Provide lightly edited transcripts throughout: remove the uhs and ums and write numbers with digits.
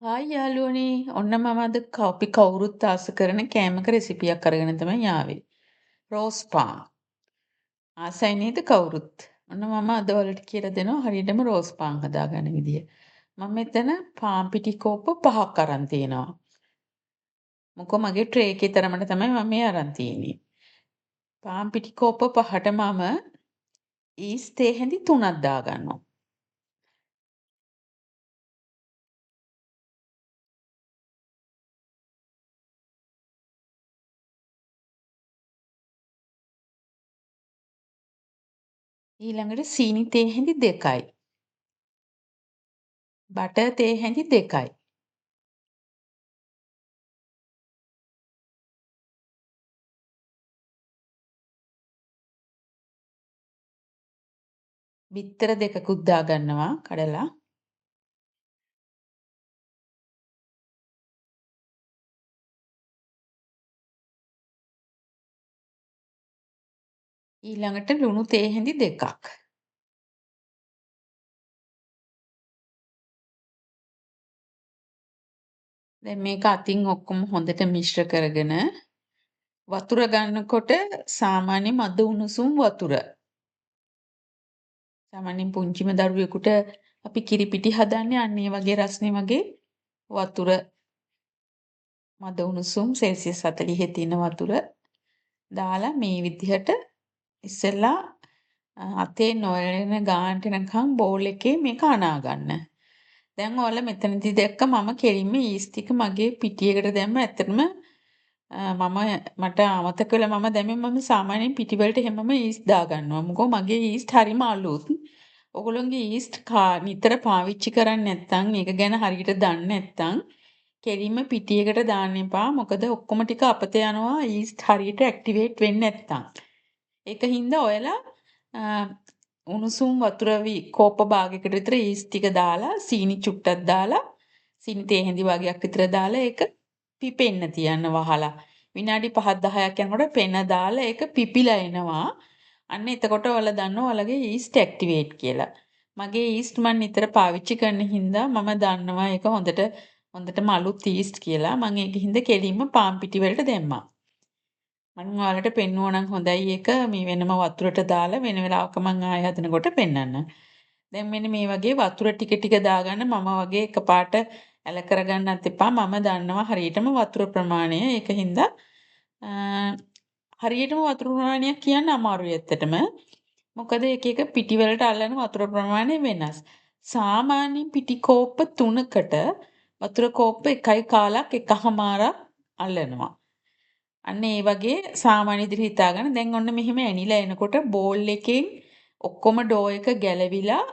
Hi යාළුවනේ ඔන්න මම අද අපි කවුරුත් ආස කරන කෑමක රෙසිපියක් අරගෙන තමයි ආවේ. රෝස් පාන්. ආසයි නේද කවුරුත්? ඔන්න මම අද ඔයාලට කියලා දෙනවා හරියටම රෝස් පාන් හදාගන්න විදිය. මම මෙතන පාන් පිටි කෝප්ප 5ක් අරන් තියෙනවා. මොකෝ මගේ ට්‍රේ එකේ තරමට තමයි මම මේ අරන් තියෙන්නේ. පාන් පිටි කෝප්ප 5ට මම ඊස් තේ හැඳි 3ක් දාගන්නවා. ඊළඟට සීනි තේ හැඳි 2යි. බටර් තේ හැඳි 2යි. බිත්තර දෙකකුත් දාගන්නවා කඩලා. ඊළඟට ලුණු තේ හැඳි 2ක්. දැන් මේක අතින් ඔක්කොම හොඳට මිශ්‍ර කරගෙන වතුර ගන්නකොට සාමාන්‍ය මද උණුසුම් වතුර. සාමාන්‍යයෙන් පුංචිම දරුවෙකුට අපි කිරි පිටි හදන්නේ අන්න ඒ වගේ රස්නේ වගේ වතුර මද උණුසුම් සෙල්සියස් 40 තියෙන වතුර දාලා මේ විදිහට ඉස්සෙල්ලා අතේ නොයැලෙන ගානට එනකම් බෝල් එකේ මේක අනා ගන්න. දැන් ඔයාලා මෙතනදී දැක්ක මම කෙලින්ම ඊස් ටික මගේ පිටියකට දැම්ම. ඇත්තටම මට අමතක වෙලා මම දැම්මේ මම සාමාන්‍යයෙන් පිටි වලට හැමම ඊස් දාගන්නවා. මොකෝ මගේ ඊස්ට් හරිම අලුත්. ඔයගොල්ලෝගේ ඊස්ට් නිතර පාවිච්චි කරන්නේ නැත්නම් ඒක ගැන හරියට දන්නේ නැත්නම් කෙලින්ම පිටියකට දාන්න එපා. මොකද ඔක්කොම ටික අපතේ යනවා ඊස්ට් හරියට ඇක්ටිවේට් වෙන්නේ නැත්නම්. ඒකින්ද ඔයාලා උණුසුම් වතුර කෝප්ප භාගයකට විතර ඊස්ට් ටික දාලා සීනි චුට්ටක් දාලා සීනි තේ හැඳි වගේක් විතර දාලා ඒක පිපෙන්න තියන්න වහලා. විනාඩි 5-10ක් යනකොට පෙන දාලා ඒක පිපිලා එනවා. අන්න එතකොට ඔයාලා දන්නවා ඔයාලගේ ඊස්ට් ඇක්ටිවේට් කියලා. මගේ ඊස්ට් මම නිතර පාවිච්චි කරන හින්දා මම දන්නවා ඒක හොඳටම අලුත් ඊස්ට් කියලා. මම ඒකින්ද කෙලින්ම පාන් පිටි වලට දැම්මා. මම ඔයාලට පෙන්නුවා නම් හොඳයි ඒක මේ වෙනම වතුරට දාලා වෙන වෙලාවක මම ආයෙ හදනකොට පෙන්වන්න. දැන් මෙන්න මේ වගේ වතුර ටික ටික දාගන්න මම වගේ එකපාරට ඇල කරගන්නත් එපා. මම දන්නවා හරියටම වතුර ප්‍රමාණය. ඒකින්ද හරියටම වතුර ප්‍රමාණයක් කියන්න අමාරුයි ඇත්තටම. මොකද එක එක පිටි වලට අල්ලන වතුර ප්‍රමාණය වෙනස්. සාමාන්‍ය පිටි කෝප්ප 3කට වතුර කෝප්ප 1යි කාලක් එකහමාරක් අල්ලනවා. අන්න ඒ වගේ සාමාන්‍ය විදිහට හිතාගන්න. දැන් ඔන්න මෙහෙම ඇනිලා එනකොට බෝල් එකෙන් ඔක්කොම ඩෝ එක ගැලවිලා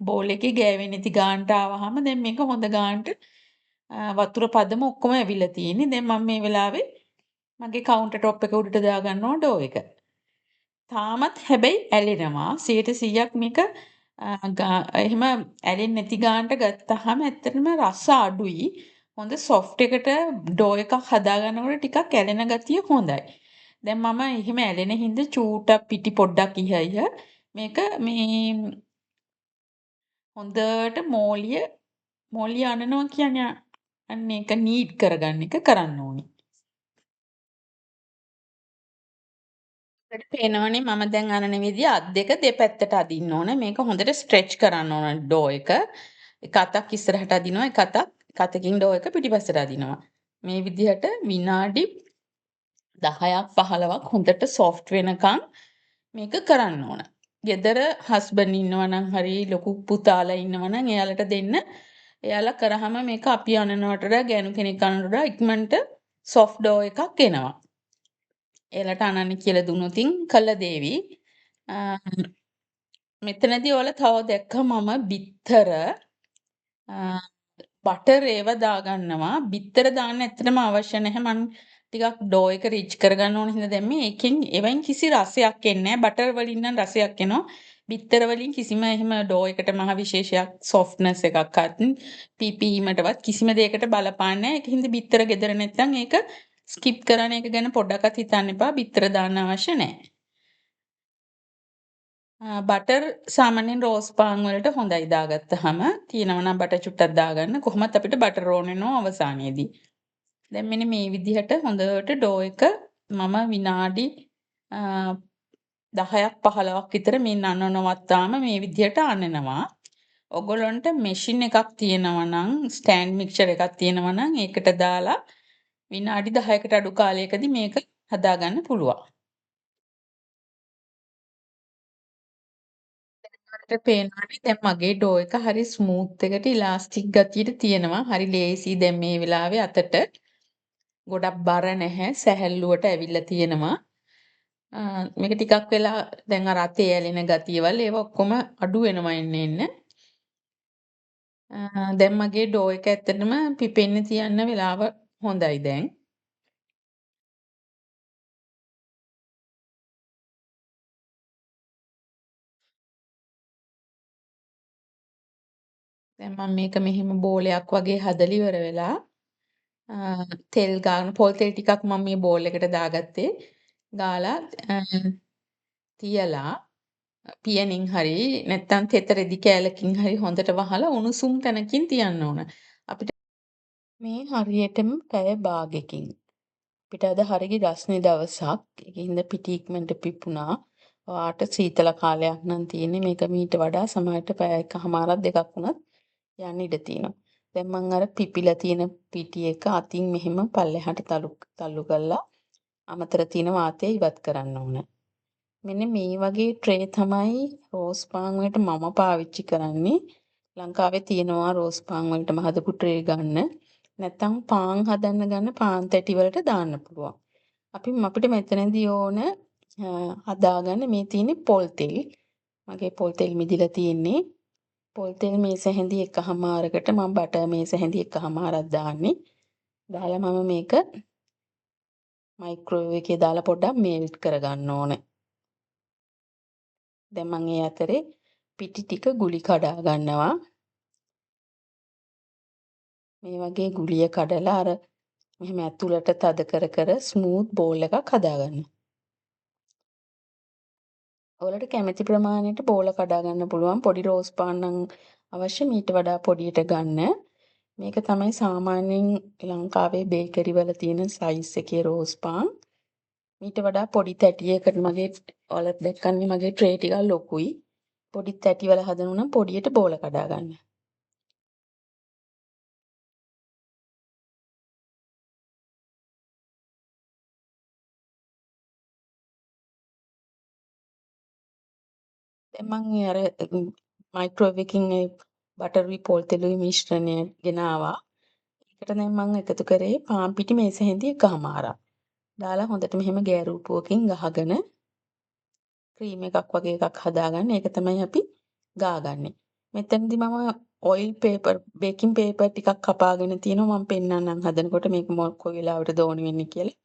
බෝල් එකේ ගෑවෙන්නේ නැති ගානට ආවහම දැන් මේක හොඳ ගානට වතුර පදම ඔක්කොම ඇවිල්ලා තියෙන්නේ. දැන් මම මේ වෙලාවේ මගේ කවුන්ටර් টොප් එක උඩට දාගන්නවා ඩෝ එක. තාමත් හැබැයි ඇලෙනවා 100%ක් මේක එහෙම ඇලෙන්නේ නැති ගානට ගත්තාම ඇත්තටම රස අඩුයි. හොඳ සොෆ්ට් එකට ඩෝ එකක් හදාගන්නකොට ටිකක් ඇලෙන ගතිය හොඳයි. දැන් මම එහෙම ඇලෙන හින්දා චූටක් පිටි පොඩ්ඩක් ඉහය මේක මේ හොඳට මෝලිය අනනවා කියන්නේ අන්න ඒක නීඩ් කරගන්න එක කරන්න ඕනි. අපිට පේනවනේ මම දැන් අනන විදිය අත් දෙක දෙපැත්තට අදින්න ඕන. මේක හොඳට ස්ට්‍රෙච් කරන්න ඕන ඩෝ එක. එක අතක් ඉස්සරහට අදිනවා එක අතකින් ඩෝ එක පිටිපස්සට අදිනවා. මේ විදිහට විනාඩි 10ක් 15ක් හොඳට සොෆ්ට් වෙනකන් මේක කරන්න ඕන. ගෙදර හස්බන්ඩ් ඉන්නවා නම් හරි ලොකු පුතාලා ඉන්නවා නම් එයාලට දෙන්න. එයාලා කරාම මේක අපි අනනවට වඩා ගෑනු කෙනෙක් අනනවට වඩා ඉක්මනට සොෆ්ට් ඩෝ එකක් එනවා. එයාලට අනන්න කියලා දුන්නොතින් කළ දේවි. මෙතනදී ඔයාලා තව දැක්කා මම බිත්තර බටර් ඒව දාගන්නවා. බිත්තර දාන්න ඇත්තටම අවශ්‍ය නැහැ. මම ටිකක් ඩෝ එක රිච් කරගන්න ඕන හින්දා දැම්මේ. ඒකෙන් එවෙන් කිසි රසයක් එන්නේ නැහැ. බටර් වලින් නම් රසයක් එනවා. බිත්තර වලින් කිසිම එහෙම ඩෝ එකට මහ විශේෂයක් සොෆ්ට්නස් එකක්වත් පිපීමටවත් කිසිම දෙයකට බලපාන්නේ නැහැ. ඒකින්ද බිත්තර ගෙදර නැත්නම් ඒක ස්කිප් කරන එක ගැන පොඩ්ඩක්වත් හිතන්න එපා. බිත්තර දාන්න අවශ්‍ය නැහැ. බටර් සාමාන්‍යයෙන් රෝස් පාන් වලට හොඳයි දාගත්තාම. තියෙනවා නම් බටර් චුට්ටක් දාගන්න. කොහොමත් අපිට බටර් ඕන වෙනවා අවසානයේදී. දැන් මෙන්න මේ විදිහට හොඳට ඩෝ එක මම විනාඩි 10ක් 15ක් විතර මේ නනවනවත්තාම මේ විදිහට අනනවා. ඔයගොල්ලන්ට මැෂින් එකක් තියෙනවා නම් ස්ටෑන්ඩ් මික්සර් එකක් තියෙනවා නම් ඒකට දාලා විනාඩි 10කට අඩු කාලයකදී මේක හදාගන්න පුළුවන්. ඔයාලට පේනවනේ දැන් මගේ ඩෝ එක හරි ස්මූත් එකට ඉලාස්ටික් ගතියට තියෙනවා. හරි ලේසි දැන් මේ වෙලාවේ අතට. ගොඩක් බර නැහැ. සැහැල්ලුවට ඇවිල්ලා තියෙනවා. මේක ටිකක් වෙලා දැන් අර අතේ ඇලෙන ගතියවල ඒවා ඔක්කොම අඩු වෙනවා එන්න එන්න. දැන් මගේ ඩෝ එක ඇත්තටම පිපෙන්න තියන්න වෙලාව හොඳයි දැන්. දැන් මම මේක මෙහෙම බෝලයක් වගේ හදලා ඉවර වෙලා තෙල් ගාන පොල් තෙල් ටිකක් මම මේ බෝල් එකට දාගත්තේ. ගාලා තියලා පියනින් හරි නැත්නම් තෙත රෙදි කෑල්ලකින් හරි හොඳට වහලා උණුසුම් තැනකින් තියන්න ඕන. අපිට මේ හරියටම පැය භාගයකින්. අපිට අද හරිය රස්නේ දවසක්. ඒකින්ද පිටි ඉක්මනට පිපුණා. ඔයාට සීතල කාලයක් නම් තියෙන්නේ මේක මීට වඩා සමහරට පැය එකහමාරක් දෙකක් වුණත් යන්න ඉඩ තියෙනවා. දැන් මම අර පිපිලා තියෙන පිටි එක අතින් මෙහෙම පල්ලෙහාට තල්ලු කරලා අමතර තියෙන වාතය ඉවත් කරන්න ඕන. මෙන්න මේ වගේ ට්‍රේ තමයි රෝස් පාන් වලට මම පාවිච්චි කරන්නේ. ලංකාවේ තියෙනවා රෝස් පාන් වලටම හදපු ට්‍රේ ගන්න. නැත්නම් පාන් හදන්න ගන්න පාන් තැටි වලට දාන්න පුළුවන්. අපිට මෙතනදී ඕන හදාගන්න මේ තියෙන්නේ පොල් තෙල්. මගේ පොල් තෙල් මිදිලා තියෙන්නේ. පොල් තෙල් මේස හැඳි එකහමාරකට මම බටර් මේස හැඳි එකහමාරක් දාන්නේ. දාලා මම මේක මයික්‍රෝවේව් එකේ දාලා පොඩ්ඩක් මේල්ට් කරගන්න ඕනේ. දැන් මම ඒ අතරේ පිටි ටික ගුලි කඩා ගන්නවා. මේ වගේ ගුලිය කඩලා අර මෙහෙම ඇතුළට තද කර කර ස්මූත් බෝල් එකක් හදාගන්න. ඔයාලට කැමති ප්‍රමාණයට බෝල කඩා ගන්න පුළුවන්. පොඩි රෝස් පාන් නම් අවශ්‍ය මීට වඩා පොඩියට ගන්න. මේක තමයි සාමාන්‍යයෙන් ලංකාවේ බේකරි වල තියෙන සයිස් එකේ රෝස් පාන්. මීට වඩා පොඩි තැටියකට මගේ ඔයාලත් දැක්කන්නේ මගේ ට්‍රේ ටිකක් ලොකුයි. පොඩි තැටි වල හදනවා නම් පොඩියට බෝල කඩා ගන්න. දැන් මම අර මයික්‍රෝවේව් එකකින් ඒ බටරුයි පොල් තෙලුයි මිශ්‍රණය ගෙනාවා. ඒකට දැන් මම එකතු කරේ පාන් පිටි මේස හැඳි එකහමාරක්. දාලා හොඳට මෙහෙම ගෑරූපුවකින් ගහගෙන ක්‍රීම් එකක් වගේ එකක් හදාගන්න. ඒක තමයි අපි ගාගන්නේ. මෙතනදී මම ඔයිල් පේපර් බේකින් පේපර් ටිකක් කපාගෙන තියෙනවා. මම පෙන්නන්නම් හදනකොට මේක කොයි වෙලාවටද ඕනි වෙන්නේ කියලා.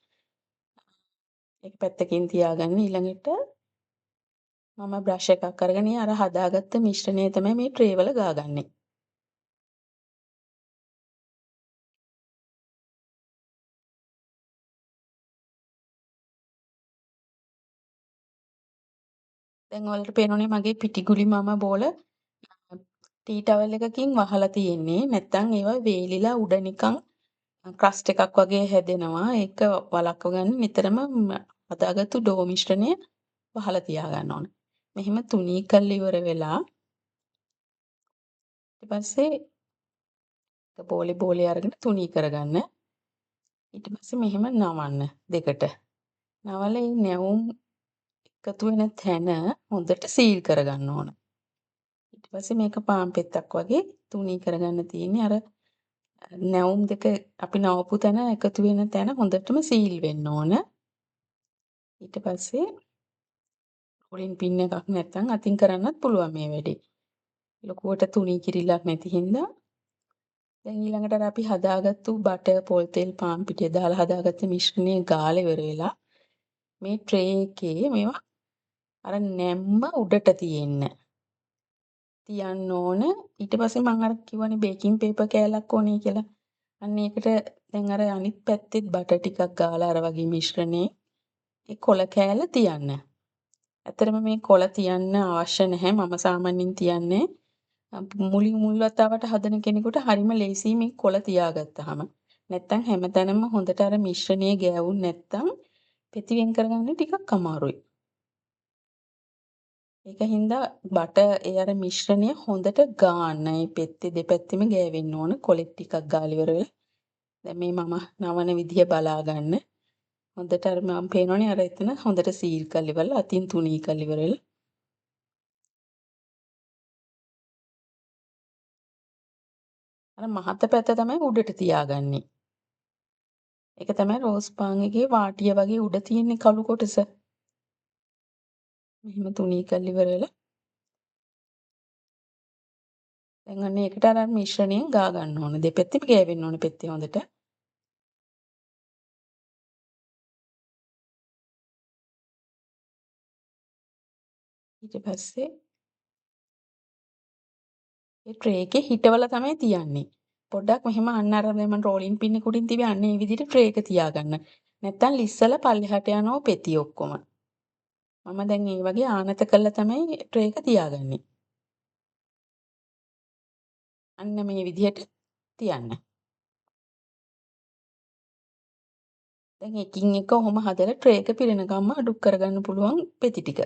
ඒක පැත්තකින් තියාගන්න. ඊළඟට මම බ්‍රෂ් එකක් අරගෙන අර හදාගත්ත මිශ්‍රණය තමයි මේ ට්‍රේ වල ගාගන්නේ. දැන් ඔයාලට පේනවනේ මගේ පිටිගුලි මම බෝල ටී ටවල් එකකින් වහලා තියෙන්නේ. නැත්තම් ඒවා වේලිලා උඩ නිකන් ක්‍රස්ට් එකක් වගේ හැදෙනවා. ඒක වළක්ව ගන්න නිතරම හදාගත්තු ඩෝ මිශ්‍රණය වහලා තියා ගන්න ඕනේ. මෙහෙම තුනී කරලා ඉවර වෙලා ඊට පස්සේ බෝලේ අරගෙන තුනී කරගන්න. ඊට පස්සේ මෙහෙම නවන්න දෙකට. නවලා මේ නැවුම් එකතු වෙන තැන හොඳට සීල් කරගන්න ඕන. ඊට පස්සේ මේක පාන් පෙත්තක් වගේ තුනී කරගන්න තියෙන්නේ. අර නැවුම් දෙක අපි නවපු තැන එකතු වෙන තැන හොඳටම සීල් වෙන්න ඕන. ඊට පස්සේ උඩින් පින් එකක් නැත්නම් අතින් කරන්නත් පුළුවන් මේ වැඩේ. ලොකුවට තුනී කිරිල්ලක් නැති හින්දා දැන් ඊළඟට අර අපි හදාගත්තු බටර් පොල් තෙල් පාන් පිටිය දාලා හදාගත්ත මිශ්‍රණය ගාලා ඉවර වෙලා මේ ට්‍රේ එකේ මේවා අර නැම්ම උඩට තියන්න ඕන. ඊට පස්සේ මම අර කිව්වනේ බේකින් පේපර් කෑල්ලක් ඕනේ කියලා. අන්න ඒකට දැන් අර අනිත් පැත්තෙත් බටර් ටිකක් ගාලා අර වගේ මිශ්‍රණේ ඒ කොළ කෑල්ල තියන්න. ඇත්තටම මේ කොළ තියන්න අවශ්‍ය නැහැ. මම සාමාන්‍යයෙන් තියන්නේ මුලින් මුල් වතාවට හදන කෙනෙකුට හරිම ලේසියි මේ කොළ තියාගත්තාම. නැත්තම් හැමතැනම හොඳට අර මිශ්‍රණය ගෑවුන් නැත්තම් පෙති වෙන් කරගන්න ටිකක් අමාරුයි. ඒක හින්දා ඒ අර මිශ්‍රණය හොඳට ගාන්න. ඒ පෙත්තේ දෙපැත්තෙම ගෑවෙන්න ඕන. කොළෙත් ටිකක් ගාලා ඉවර වෙලා. දැන් මේ මම නවන විදිය බලා ගන්න. හොඳට අර මම පේනවනේ අර එතන හොඳට සීල් කරලා ඉවරලා අතින් තුනී කරලා ඉවර වෙලා. අර මහත පැත්ත තමයි උඩට තියාගන්නේ. ඒක තමයි රෝස් පාන් එකේ වාටිය වගේ උඩ තියෙන කළු කොටස. මෙහෙම තුනී කරලා ඉවර වෙලා. දැන් අන්න ඒකට අර මිශ්‍රණයෙන් ගා ගන්න ඕන. දෙපැත්තෙම ගෑවෙන්න ඕන පෙත්තේ හොඳට. ඊට පස්සේ ඒ ට්‍රේ එකේ හිටවලා තමයි තියන්නේ. පොඩ්ඩක් මෙහෙම අන්න අර දැන් මම රෝලින් පින් එක උඩින් තිබ්බේ අන්න ඒ විදිහට ට්‍රේ එක තියාගන්න. නැත්තම් ලිස්සලා පල්ලෙහාට යනවා පෙති ඔක්කොම. මම දැන් ඒ වගේ ආනත කරලා තමයි ට්‍රේ එක තියාගන්නේ. අන්න මේ විදිහට තියන්න. දැන් එකින් එක ඔහොම හදලා ට්‍රේ එක පිරෙනකම්ම අඩු කරගන්න පුළුවන් පෙති ටික.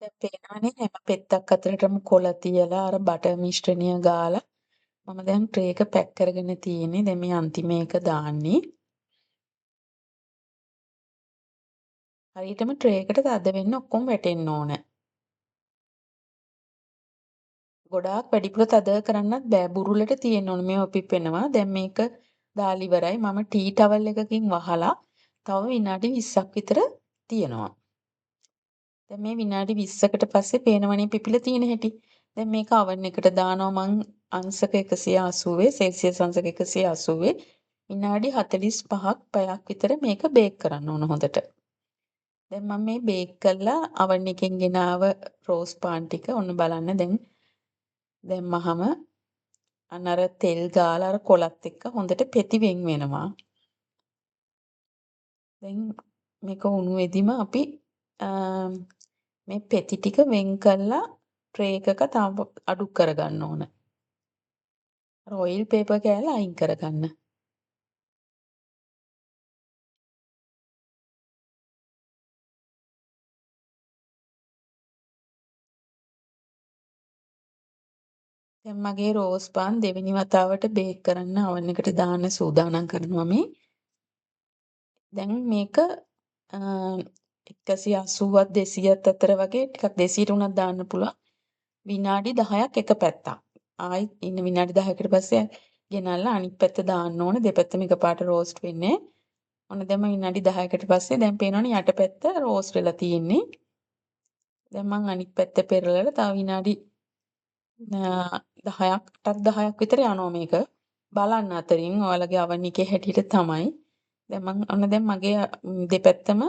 දැන් පේනවනේ හැම පෙත්තක් අතරටම කොළ තියලා අර බටර් මිශ්‍රණය ගාලා මම දැන් ට්‍රේ එක පැක් කරගෙන තියෙන්නේ. දැන් මේ අන්තිම එක දාන්නේ. හරියටම ට්‍රේ එකට තද වෙන්න ඔක්කොම වැටෙන්න ඕන. ගොඩාක් වැඩිපුර තද කරන්නත් බෑ. බුරුලට තියෙන්න ඕන. මේවා පිපෙනවා. දැන් මේක දාලා ඉවරයි. මම ටී ටවල් එකකින් වහලා තව විනාඩි 20ක් විතර තියනවා. දැන් මේ විනාඩි 20කට පස්සේ පේනවනේ පිපිලා තියෙන හැටි. දැන් මේක oven එකට දානවා මං අංශක 180 සෙල්සියස් අංශක 180 විනාඩි 45ක් පැයක් විතර මේක බේක් කරන්න ඕන හොඳට. දැන් මම මේ බේක් කරලා oven එකෙන් ගෙනාව රෝස් පාන් ටික ඔන්න බලන්න දැම්මහම අර තෙල් ගාලා අර කොලත් එක්ක හොඳට පෙති වෙන් වෙනවා. දැන් මේක උණු වෙදිම අපි මේ පෙති ටික වෙන් කරලා ට්‍රේ එකක තව අඩු කරගන්න ඕන. අර ඔයිල් පේපර් කෑල්ල අයින් කරගන්න. දැන් මගේ රෝස් පාන් දෙවෙනි වතාවට බේක් කරන්න oven එකට දාන්න සූදානම් කරනවා මේ. දැන් මේක 180ත් 200ත් අතර වගේ ටිකක් 200ට උනත් දාන්න පුළුවන්. විනාඩි 10ක් එක පැත්තක්. ආයිත් ඉන්න විනාඩි 10කට පස්සේ ගෙනල්ලා අනිත් පැත්ත දාන්න ඕන. දෙපැත්තම එකපාරට රෝස්ට් වෙන්නේ. ඔන්න දැන් මම විනාඩි 10කට පස්සේ දැන් පේනවනේ යට පැත්ත රෝස්ට් වෙලා තියෙන්නේ. දැන් මම අනිත් පැත්ත පෙරලලා තව විනාඩි 10ක් 10ක් විතර යනවා මේක. බලන්න අතරින් ඔයාලගේ oven එකේ හැටියට තමයි. දැන් මගේ දෙපැත්තම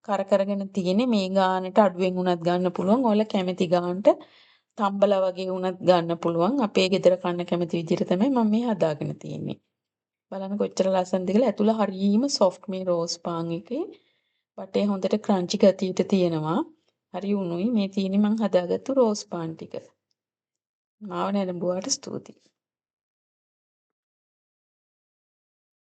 කරගෙන තියෙන්නේ මේ ගානට අඩුවෙන් උනත් ගන්න පුළුවන්. ඔයාලා කැමති ගානට තම්බලා වගේ උනත් ගන්න පුළුවන්. අපේ ගෙදර කන්න කැමති විදිහට තමයි මම මේ හදාගෙන තියෙන්නේ. බලන්න කොච්චර ලස්සනද කියලා. ඇතුළ හරිම soft මේ රෝස් පාන් එකේ. වටේ හොඳට ක්‍රන්චි ගතියට තියෙනවා. හරි උණුයි. මේ තියෙන්නේ මං හදාගත්තු රෝස් පාන් ටික. මාව නැරඹුවාට ස්තුතියි.